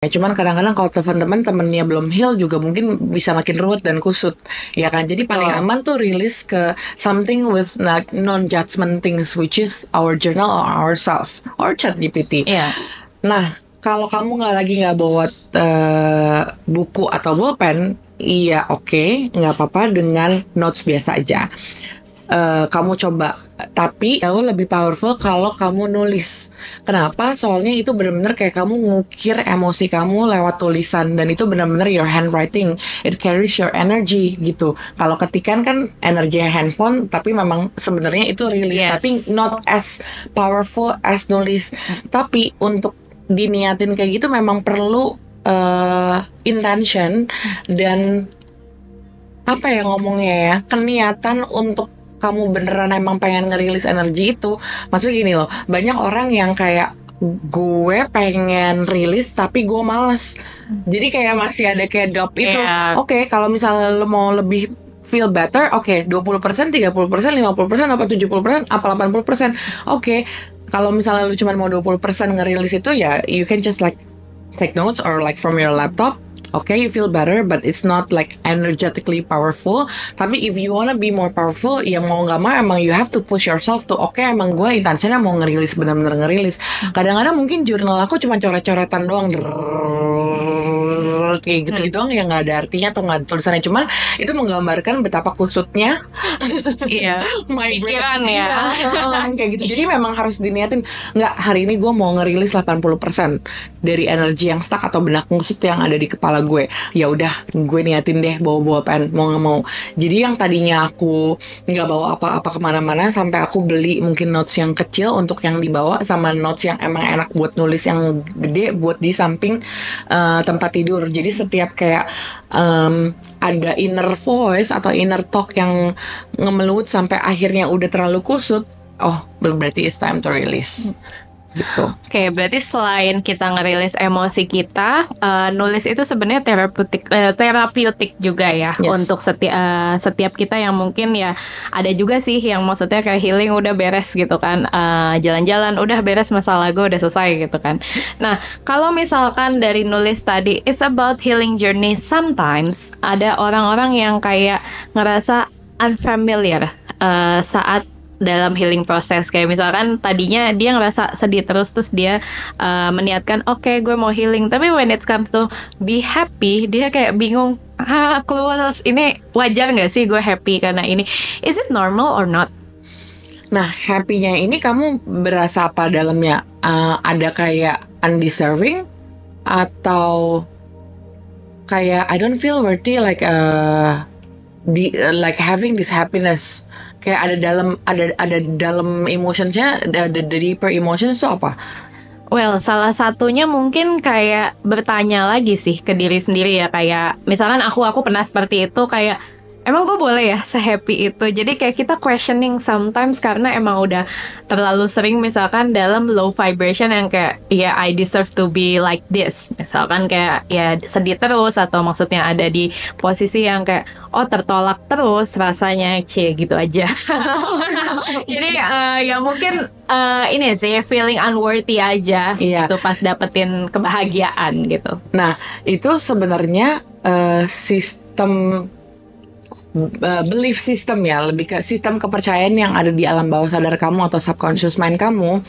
Ya, cuman kadang-kadang kalau telepon temennya belum heal juga mungkin bisa makin ruwet dan kusut, ya kan? Jadi paling aman tuh rilis ke something with like non-judgment things, which is our journal or ourself or chat GPT. Iya. Nah, kalau kamu nggak bawa buku atau bolpen, iya oke, nggak apa-apa dengan notes biasa aja. Kamu coba, tapi jauh lebih powerful kalau kamu nulis. Kenapa? Soalnya itu benar-benar kayak kamu ngukir emosi kamu lewat tulisan, dan itu benar-benar your handwriting. It carries your energy gitu. Kalau ketikan kan energi handphone, tapi memang sebenarnya itu rilis, tapi not as powerful as nulis. Tapi untuk diniatin kayak gitu memang perlu intention dan apa ya ngomongnya ya, keniatan untuk kamu beneran emang pengen ngerilis energi itu. Maksudnya gini loh, banyak orang yang kayak gue pengen rilis tapi gue males. Jadi kayak masih ada kayak drop itu. Oke, kalau misalnya lo mau lebih feel better, oke, 20%, 30%, 50%, apa 70%, apa 80%. Oke, kalau misalnya lu cuma mau 20% ngerilis itu, ya you can just like take notes or like from your laptop. Okay, you feel better, but it's not like energetically powerful. Tapi if you wanna be more powerful, ya mau nggak mau emang you have to push yourself to, oke, emang gue intentionnya mau ngerilis, benar-benar ngerilis. Kadang-kadang mungkin jurnal aku cuma coret-coretan doang, kayak gitu doang, yang nggak ada artinya atau nggak ada tulisannya. Cuman itu menggambarkan betapa kusutnya pikiran ya. kayak gitu. Jadi memang harus diniatin, nggak, hari ini gue mau ngerilis 80% dari energi yang stuck atau benak kusut yang ada di kepala gue. Ya udah, gue niatin deh bawa pen, mau nggak mau. Jadi yang tadinya aku nggak bawa apa-apa kemana-mana, sampai aku beli mungkin notes yang kecil untuk yang dibawa, sama notes yang emang enak buat nulis yang gede buat di samping tempat tidur. Jadi setiap kayak ada inner voice atau inner talk yang ngemelut sampai akhirnya udah terlalu kusut, oh berarti it's time to release. Gitu. Oke, berarti selain kita ngerilis emosi kita, nulis itu sebenarnya terapeutik juga ya. Untuk setiap kita yang mungkin ya, ada juga sih yang maksudnya kayak healing udah beres gitu kan, jalan-jalan udah beres, masalah gue udah selesai gitu kan. Nah, kalau misalkan dari nulis tadi it's about healing journey, sometimes ada orang-orang yang kayak ngerasa unfamiliar saat dalam healing proses. Kayak misalkan tadinya dia ngerasa sedih terus dia meniatkan oke, gue mau healing, tapi when it comes to be happy, dia kayak bingung, keluar ini wajar nggak sih gue happy karena ini, is it normal or not? Nah, happy-nya ini kamu berasa apa dalamnya? Ada kayak undeserving atau kayak I don't feel worthy like like having this happiness. Kayak ada dalam emotionsnya, the deeper emotions itu apa? Well, salah satunya mungkin kayak bertanya lagi sih ke diri sendiri ya, kayak misalkan aku pernah seperti itu, kayak emang gue boleh ya se-happy itu. Jadi kayak kita questioning sometimes karena emang udah terlalu sering misalkan dalam low vibration yang kayak ya I deserve to be like this. Misalkan kayak ya sedih terus, atau maksudnya ada di posisi yang kayak oh tertolak terus rasanya, gitu aja. Jadi ya mungkin ini sih feeling unworthy aja gitu pas dapetin kebahagiaan gitu. Nah, itu sebenarnya sistem belief system ya, lebih ke sistem kepercayaan yang ada di alam bawah sadar kamu atau subconscious mind kamu.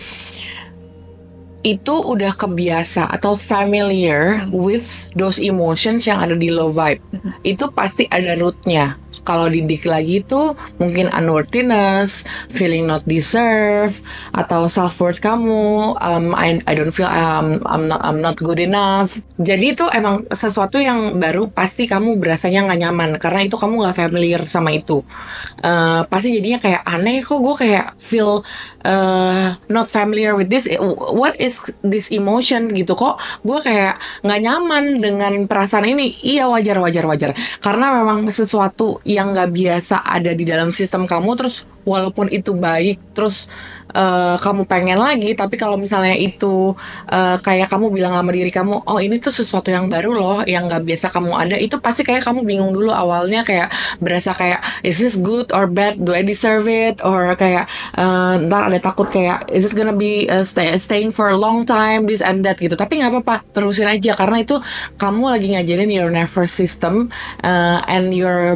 Itu udah kebiasa atau familiar with those emotions yang ada di low vibe. Itu pasti ada rootnya. Kalau didik lagi tuh mungkin unworthiness, feeling not deserve, atau self worth kamu, I don't feel I'm not good enough. Jadi itu emang sesuatu yang baru, pasti kamu berasanya nggak nyaman karena itu kamu nggak familiar sama itu. Pasti jadinya kayak aneh, kok gue kayak feel not familiar with this. What is this emotion gitu, kok gue kayak nggak nyaman dengan perasaan ini. Iya, wajar karena memang sesuatu yang nggak biasa ada di dalam sistem kamu, terus walaupun itu baik, terus kamu pengen lagi, tapi kalau misalnya itu kayak kamu bilang sama diri kamu, oh ini tuh sesuatu yang baru loh, yang nggak biasa kamu ada, itu pasti kayak kamu bingung dulu awalnya, kayak berasa kayak is this good or bad, do I deserve it, or kayak ntar ada takut kayak is it gonna be staying for a long time, this and that gitu. Tapi nggak apa-apa, terusin aja, karena itu kamu lagi ngajarin your nervous system and your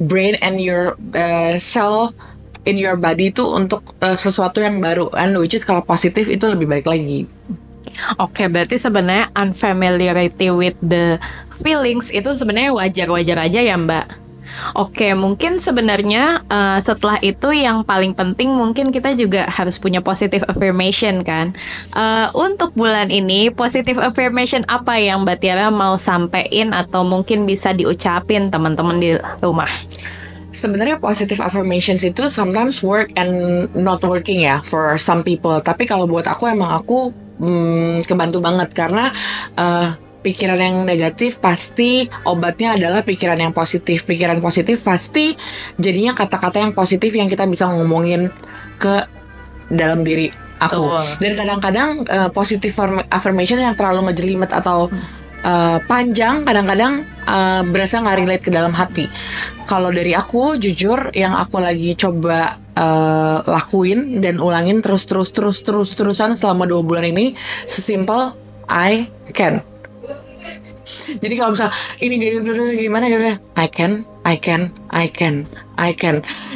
brain and your cell in your body itu untuk sesuatu yang baru, and which is kalau positif itu lebih baik lagi. Oke, berarti sebenarnya unfamiliarity with the feelings itu sebenarnya wajar-wajar aja ya Mbak. Oke, mungkin sebenarnya setelah itu yang paling penting mungkin kita juga harus punya positive affirmation kan. Untuk bulan ini positive affirmation apa yang Mbak Tiara mau sampein atau mungkin bisa diucapin teman-teman di rumah? Sebenarnya positive affirmations itu sometimes work and not working ya for some people. Tapi kalau buat aku emang aku kebantu banget, karena pikiran yang negatif pasti obatnya adalah pikiran yang positif. Pikiran positif pasti jadinya kata-kata yang positif yang kita bisa ngomongin ke dalam diri aku. Dan kadang-kadang positive affirmation yang terlalu ngejelimet atau panjang kadang-kadang berasa nggak relate ke dalam hati. Kalau dari aku jujur yang aku lagi coba lakuin dan ulangin terusan selama 2 bulan ini, sesimpel I can. Jadi kalau misalnya ini gimana I can.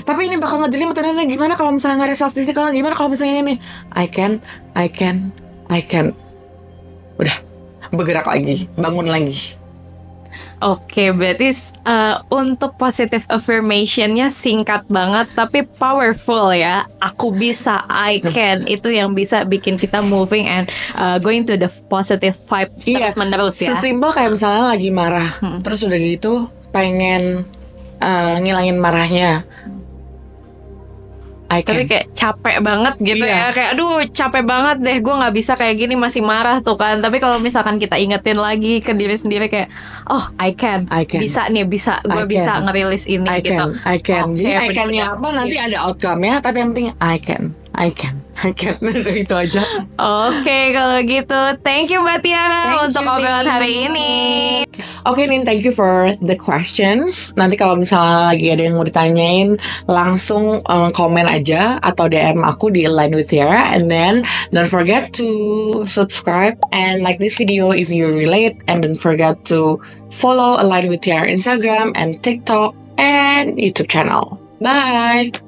Tapi ini bakal ngejelimet, gimana kalau misalnya nggak ada self discipline, gimana kalau misalnya ini I can. Udah, bergerak lagi, bangun lagi. Oke, berarti untuk positive affirmation-nya singkat banget tapi powerful ya. Aku bisa, I can. Itu yang bisa bikin kita moving and going to the positive vibe terus menerus ya. Sesimpel kayak misalnya lagi marah, terus udah gitu pengen ngilangin marahnya, tapi kayak capek banget gitu ya, kayak aduh capek banget deh, gue nggak bisa kayak gini, masih marah tuh kan. Tapi kalau misalkan kita ingetin lagi ke diri sendiri kayak oh I can. Bisa nih, gue bisa ngerilis ini gitu. I can. Jadi I can-nya apa nanti ada outcome-nya, tapi yang penting I can. Itu aja. Oke, kalau gitu thank you Mbak Tiara untuk obrolan hari ini. Oke, Nin, thank you for the questions. Nanti kalau misalnya lagi ada yang mau ditanyain, langsung komen aja atau DM aku di Align with Tiara. And then don't forget to subscribe and like this video if you relate. And don't forget to follow Align with Tiara Instagram and TikTok and YouTube channel. Bye!